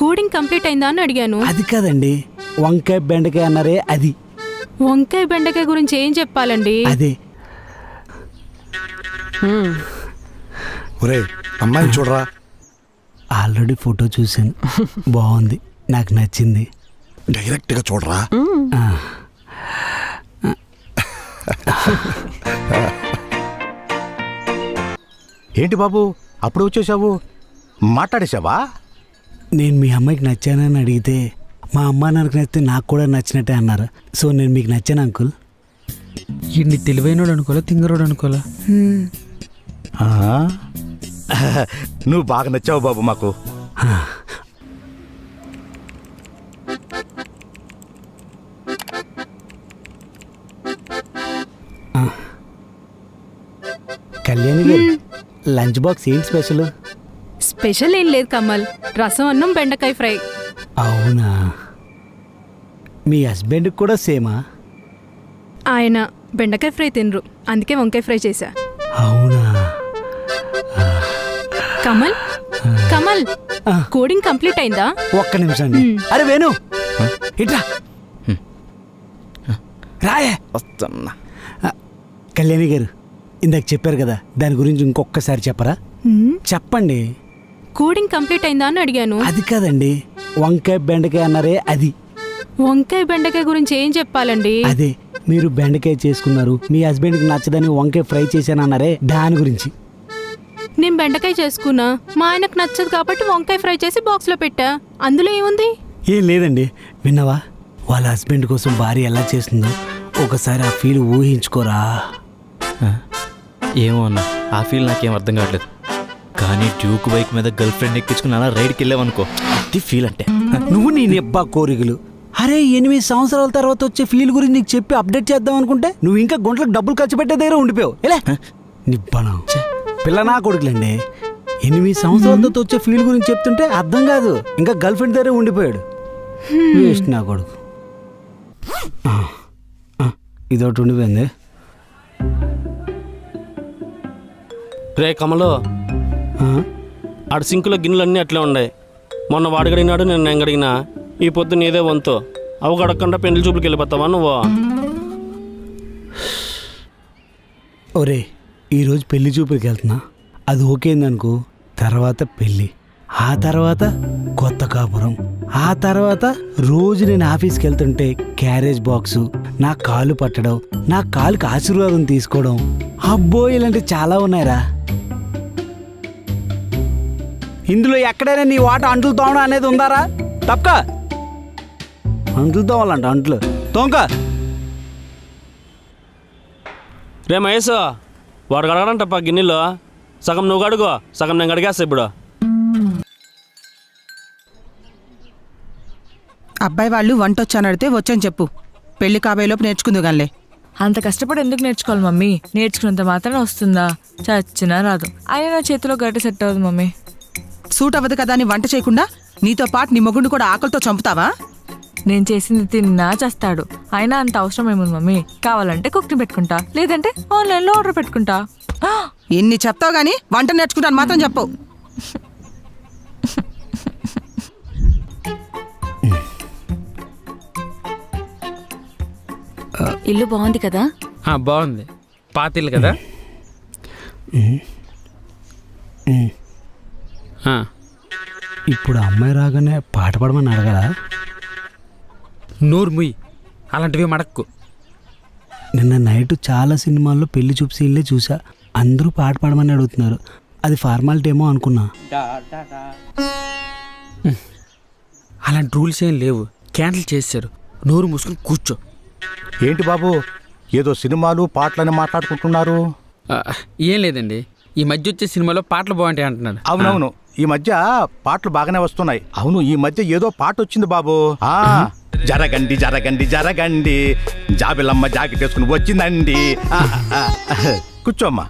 Coding complete అయిందా అని అడిగాను. అది కాదండి, వంకాయ బెండకాయ అన్నారే అది. వంకాయ బెండకాయ గురించి ఏం చెప్పాలండి? అదే. ఒరే అమ్మాయిని చూడరా. ఆల్రెడీ ఫోటో చూశాను, బాగుంది, నాకు నచ్చింది. డైరెక్ట్ గా చూడరా. ఏంటి బాబు అప్పుడు వచ్చేసావు, మాట్లాడేశావా? నేను మీ అమ్మాయికి నచ్చానని అడిగితే మా అమ్మ నాకు నచ్చితే నాకు కూడా నచ్చినట్టే అన్నారు. సో నేను మీకు నచ్చాను అంకుల్. ఇన్ని తెలివైనోడు అనుకోలే, తింగరోడు అనుకోలే. నువ్వు బాగా నచ్చావు బాబు మాకు. కళ్యాణి గారు, లంచ్ బాక్స్ ఏంటి స్పెషల్? స్పెషల్ ఏం లేదు కమల్, రసం అన్నం బెండకాయ ఫ్రై. అవునా, మీ హస్బెండ్కి కూడా సేమా? ఆయన బెండకాయ ఫ్రై తినరు, అందుకే వంకాయ ఫ్రై చేశా. అవునా. కమల్ కమల్ కోడింగ్ కంప్లీట్ అయిందా? ఒక్క నిమిషం అండి. అరే వేణు ఇట్రా రాయే. వస్తున్నా. కళ్యాణి గారు, ఇందాక చెప్పారు కదా, దాని గురించి ఇంకొకసారి చెప్పరా? చెప్పండి. కోడింగ్ కంప్లీట్ అయిందా అని అడిగాను. అది కాదండి, వంకాయ బెండకాయ అన్నారే అది. వంకాయ బెండకాయ గురించి ఏం చెప్పాలండి? అదే, మీరు బెండకాయ చేసుకున్నారు, మీ హస్బెండ్కి నచ్చదని వంకాయ ఫ్రై చేశాను అన్నారే, దాని గురించి. నేను బెండకాయ చేసుకున్నా, మా ఆయనకు నచ్చదు కాబట్టి వంకాయ ఫ్రై చేసి బాక్స్లో పెట్టా. అందులో ఏముంది? ఏం లేదండి. విన్నావా, వాళ్ళ హస్బెండ్ కోసం భార్య ఎలా చేస్తుందో ఒకసారి ఆ ఫీల్ ఊహించుకోరా. ఏమో అన్న, ఆ ఫీల్ నాకేం అర్థం కావట్లేదు. కానీ డ్యూక్ బైక్ మీద గర్ల్ ఫ్రెండ్ ఎక్కించుకుని అలా రైడ్కి వెళ్ళావనుకో, అది ఫీల్ అంటే. నువ్వు నీ నిబ్బా కోరికలు. అరే 8 సంవత్సరాల తర్వాత వచ్చే ఫీల్ గురించి నీకు చెప్పి అప్డేట్ చేద్దాం అనుకుంటే నువ్వు ఇంకా గుంటలకు డబ్బులు ఖర్చు పెట్టే దగ్గర ఉండిపోయావు. ఎలా నిబ్బాను పిల్ల నా కొడుకులండి. 8 సంవత్సరాలతో వచ్చే ఫీల్ గురించి చెప్తుంటే అర్థం కాదు, ఇంకా గర్ల్ ఫ్రెండ్ దగ్గర ఉండిపోయాడు. వేస్ట్ నా కొడుకు. ఇదొకటి ఉండిపోయింది. రే కమలో, ఆడ సింకులో గిన్నెలన్నీ అట్లే ఉన్నాయి. మొన్న వాడగడిగినాడు, నేను ఎంగడిగినా. ఈ పొద్దు నీదే వంతు. అవి గడకుండా పెళ్లి చూపులకు వెళ్ళిపోతావా నువ్వు? ఒరే, ఈరోజు పెళ్లి చూపుకి వెళ్తున్నా, అది ఓకేందనుకో, తర్వాత పెళ్ళి, ఆ తర్వాత కొత్త కాపురం, ఆ తర్వాత రోజు నేను ఆఫీస్కి వెళ్తుంటే క్యారేజ్ బాక్సు, నా కాలు పట్టడం, నా కాలుకి ఆశీర్వాదం తీసుకోవడం. అబ్బో, ఇలాంటివి చాలా ఉన్నాయిరా. ఇందులో ఎక్కడైనా నీ వాట అంట్లు తోమడం అనేది ఉందారా? తప్పక అంట్లు తోమాలంట, అంట్లు తోంక. రే మహేష్, వాడు గడగడంటప్ప గిన్నెలో. సగం నువ్వు గడుగు, సగం నేను గడిగేస్తా ఇప్పుడు. అబ్బాయి వాళ్ళు వంట వచ్చాను అడితే వచ్చని చెప్పు, పెళ్లి కాబోయేలోపు నేర్చుకుందుగానిలే. అంత కష్టపడి ఎందుకు నేర్చుకోవాలి మమ్మీ? నేర్చుకున్నంత మాత్రమే వస్తుందా? చచ్చినా రాదు. అయినా నా చేతిలో గట్టి సెట్ అవ్వదు మమ్మీ. సూట్ అవ్వదు కదా అని వంట చేయకుండా నీతో పాటు నీ మొగుడిని కూడా ఆకలితో చంపుతావా? నేను చేసింది తిన్నా చేస్తాడు. అయినా అంత అవసరం ఏముంది మమ్మీ? కావాలంటే కుక్ని పెట్టుకుంటా, లేదంటే ఆన్లైన్లో ఆర్డర్ పెట్టుకుంటా. ఎన్ని చెప్తావు గానీ వంట నేర్చుకుంటాను మాత్రం చెప్పు. ఇల్లు బాగుంది కదా? బాగుంది, పాతిల్లు కదా. ఇప్పుడు అమ్మాయి రాగానే పాట పాడమని అడగరా? నోరు ముయ్యి, అలాంటివి మడక్కు. నిన్న నైట్ చాలా సినిమాల్లో పెళ్లి చూపు సీన్లే చూసా, అందరూ పాట పాడమని అడుగుతున్నారు. అది ఫార్మాలిటీ ఏమో అనుకున్నా. అలాంటి రూల్స్ ఏం లేవు, క్యాన్సిల్ చేశారు. నోరు మూసుకొని కూర్చో. ఏంటి బాబు, ఏదో సినిమాలు పాటలని మాట్లాడుకుంటున్నారు? ఏం లేదండి, ఈ మధ్య వచ్చే సినిమాలో పాటలు బాగుంటాయి అంటున్నాడు. అవునవును, ఈ మధ్య పాటలు బాగానే వస్తున్నాయి. అవును, ఈ మధ్య ఏదో పాట వచ్చింది బాబు. జరగండి జరగండి జరగండి, జాబిలమ్మ జాకెట్ వేసుకుని వచ్చిందండి. కూర్చోమ్మా.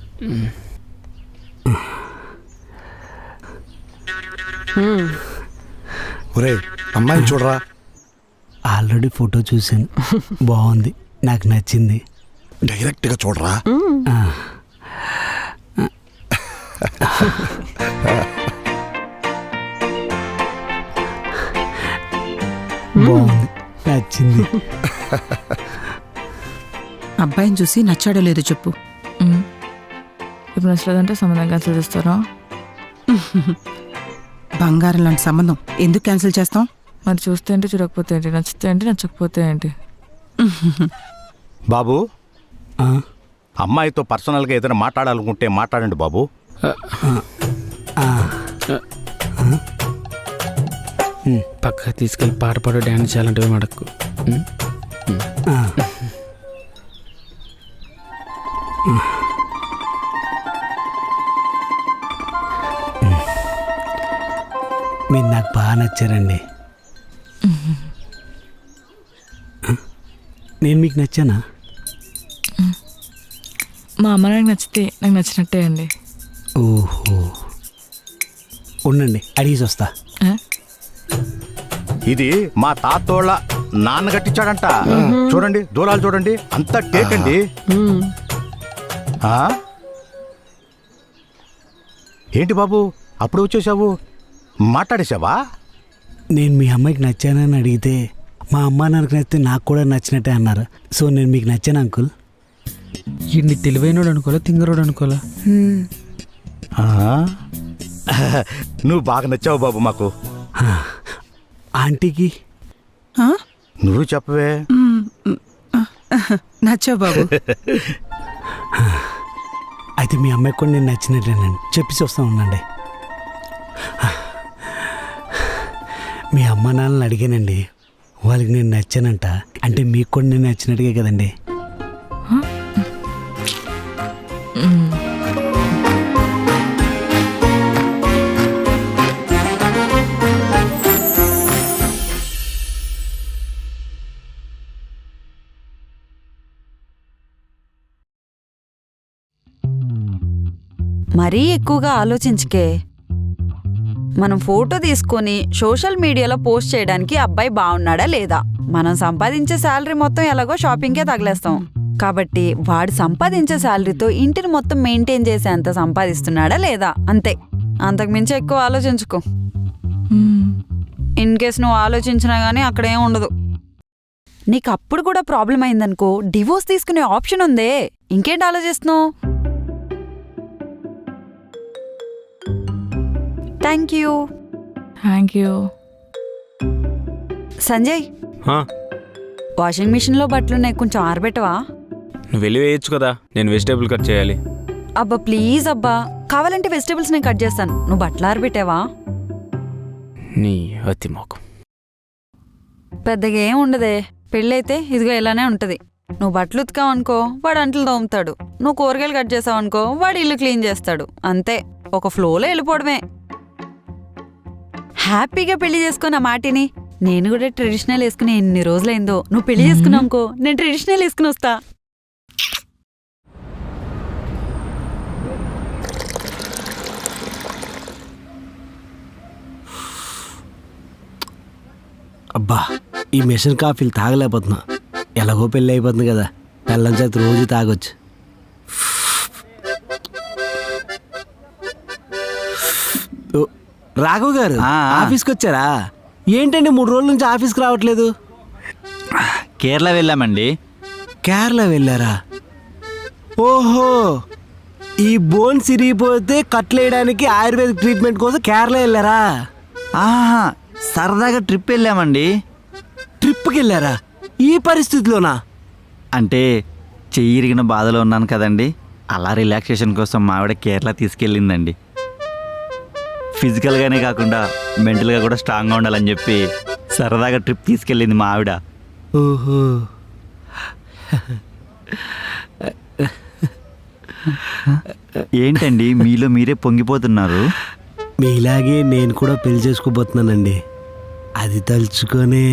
ఒరే అమ్మాయిని చూడరా. ఆల్రెడీ ఫోటో చూశాను, బాగుంది, నాకు నచ్చింది. డైరెక్ట్ గా చూడరా. బాగుంది, నచ్చింది. అబ్బాయిని చూసి నచ్చాడో లేదో చెప్పు. ఇప్పుడు నచ్చలేదంటే సంబంధం క్యాన్సిల్ చేస్తారా? బంగారం లాంటి సంబంధం ఎందుకు క్యాన్సిల్ చేస్తాం? మరి చూస్తే ఏంటి, చూడకపోతే ఏంటి, నచ్చితే ఏంటి, నచ్చకపోతే ఏంటి? బాబు, ఆ, అమ్మాయితో పర్సనల్గా ఏదైనా మాట్లాడాలనుకుంటే మాట్లాడండి బాబు. ఆ, పక్కగా తీసుకెళ్ళి పాట పాడు డ్యాన్స్ చేయాలంటే మడక్కు. ఆ. మీరు నాకు బాగా నచ్చారండి. నేను మీకు నచ్చానా? మా అమ్మ నాకు నచ్చితే నాకు నచ్చినట్టే అండి. ఓహో, ఉండండి అడిగేసి వస్తా. ఆ? ఇది మా తాతోళ్ళ నాన్న కట్టించాడంట. చూడండి దూలాలు చూడండి, అంత టేక్ అండి. ఆ? ఏంటి బాబు అప్పుడు వచ్చేసావు, మాట్లాడేసావా? నేను మీ అమ్మాయికి నచ్చానని అడిగితే మా అమ్మ నాకు నచ్చితే నాకు కూడా నచ్చినట్టే అన్నారు. సో నేను మీకు నచ్చాను అంకుల్. ఇన్ని తెలివైనోడు అనుకోలే, తింగరోడు అనుకోలే. ఆ? నువ్వు బాగా నచ్చావు బాబు మాకు. ఆంటీకి ఆ? నువ్వు చెప్పవే. నచ్చావు బాబు. అయితే మీ అమ్మాయికి కూడా నేను నచ్చినట్టేనండి, చెప్పేసి వస్తా ఉండండి. మీ అమ్మ నాన్నని అడిగానండి, వాళ్ళకి నేను నచ్చానంట. అంటే మీకు కూడా నేను నచ్చినట్టుగా కదండి. మరీ ఎక్కువగా ఆలోచించకే. మనం ఫోటో తీసుకొని సోషల్ మీడియాలో పోస్ట్ చేయడానికి అబ్బాయి బాగున్నాడా లేదా? మనం సంపాదించే శాలరీ మొత్తం ఎలాగో షాపింగ్కే తగిలేస్తాం. కాబట్టి వాడు సంపాదించే శాలరీతో ఇంటిని మొత్తం మెయింటైన్ చేసేంత సంపాదిస్తున్నాడా లేదా, అంతే. అంతకుమించి ఎక్కువ ఆలోచించుకో. ఇన్ కేస్ నువ్వు ఆలోచించినా గానీ అక్కడేం ఉండదు. నీకు అప్పుడు కూడా ప్రాబ్లం అయిందనుకో, డివోర్స్ తీసుకునే ఆప్షన్ ఉందే. ఇంకేంటి ఆలోచిస్తున్నావు? Thank you. Thank you. Sanjay, washing మిషన్లో బట్టలున్నాయి, కొంచెం ఆరబెట్టవా? నువ్వు వెళ్ళి వేయచ్చు కదా, నేను వెజిటేబుల్ కట్ చేయాలి. అబ్బా ప్లీజ్ అబ్బా, కావాలంటే వెజిటేబుల్స్ నేను కట్ చేస్తాను, నువ్వు బట్టలు ఆరబెట్టావా? నీ అతి మోకం. పెద్దగా ఏం ఉండదే, పెళ్ళైతే ఇదిగో ఇలానే ఉంటది. నువ్వు బట్టలు ఉతికావనుకో వాడు అంట్లు తోముతాడు, నువ్వు కూరగాయలు కట్ చేసావనుకో వాడు ఇల్లు క్లీన్ చేస్తాడు. అంతే, ఒక ఫ్లోలో వెళ్ళిపోవడమే. హ్యాపీగా పెళ్లి చేసుకున్న మాటిని. నేను కూడా ట్రెడిషనల్ వేసుకుని ఎన్ని రోజులైందో. నువ్వు పెళ్లి చేసుకున్నావు అనుకో, నేను ట్రెడిషనల్ వేసుకుని వస్తా. అబ్బా, ఈ మిషన్ కాఫీలు తాగలేకపోతున్నా. ఎలాగో పెళ్ళి అయిపోతుంది కదా, పెళ్ళం చేతి రోజు తాగొచ్చు. ఓ, రాఘవ్ గారు ఆఫీస్కి వచ్చారా? ఏంటండి 3 రోజుల నుంచి ఆఫీస్కి రావట్లేదు? కేరళ వెళ్ళామండి. కేరళ వెళ్ళారా? ఓహో, ఈ బోన్ సిరిగిపోతే కట్లేయడానికి ఆయుర్వేదిక్ ట్రీట్మెంట్ కోసం కేరళ వెళ్ళారా? ఆహా, సరదాగా ట్రిప్ వెళ్ళామండి. ట్రిప్కి వెళ్ళారా ఈ పరిస్థితిలోనా? అంటే చెయ్యి ఇరిగిన బాధలో ఉన్నాను కదండి, అలా రిలాక్సేషన్ కోసం మా ఆవిడ కేరళ తీసుకెళ్ళిందండి. ఫిజికల్గానే కాకుండా మెంటల్గా కూడా స్ట్రాంగ్గా ఉండాలని చెప్పి సరదాగా ట్రిప్ తీసుకెళ్ళింది మా ఆవిడ. ఓహో, ఏంటండి మీలో మీరే పొంగిపోతున్నారు? మీలాగే నేను కూడా పెళ్లి చేసుకోబోతున్నానండి. అది తలుచుకొనే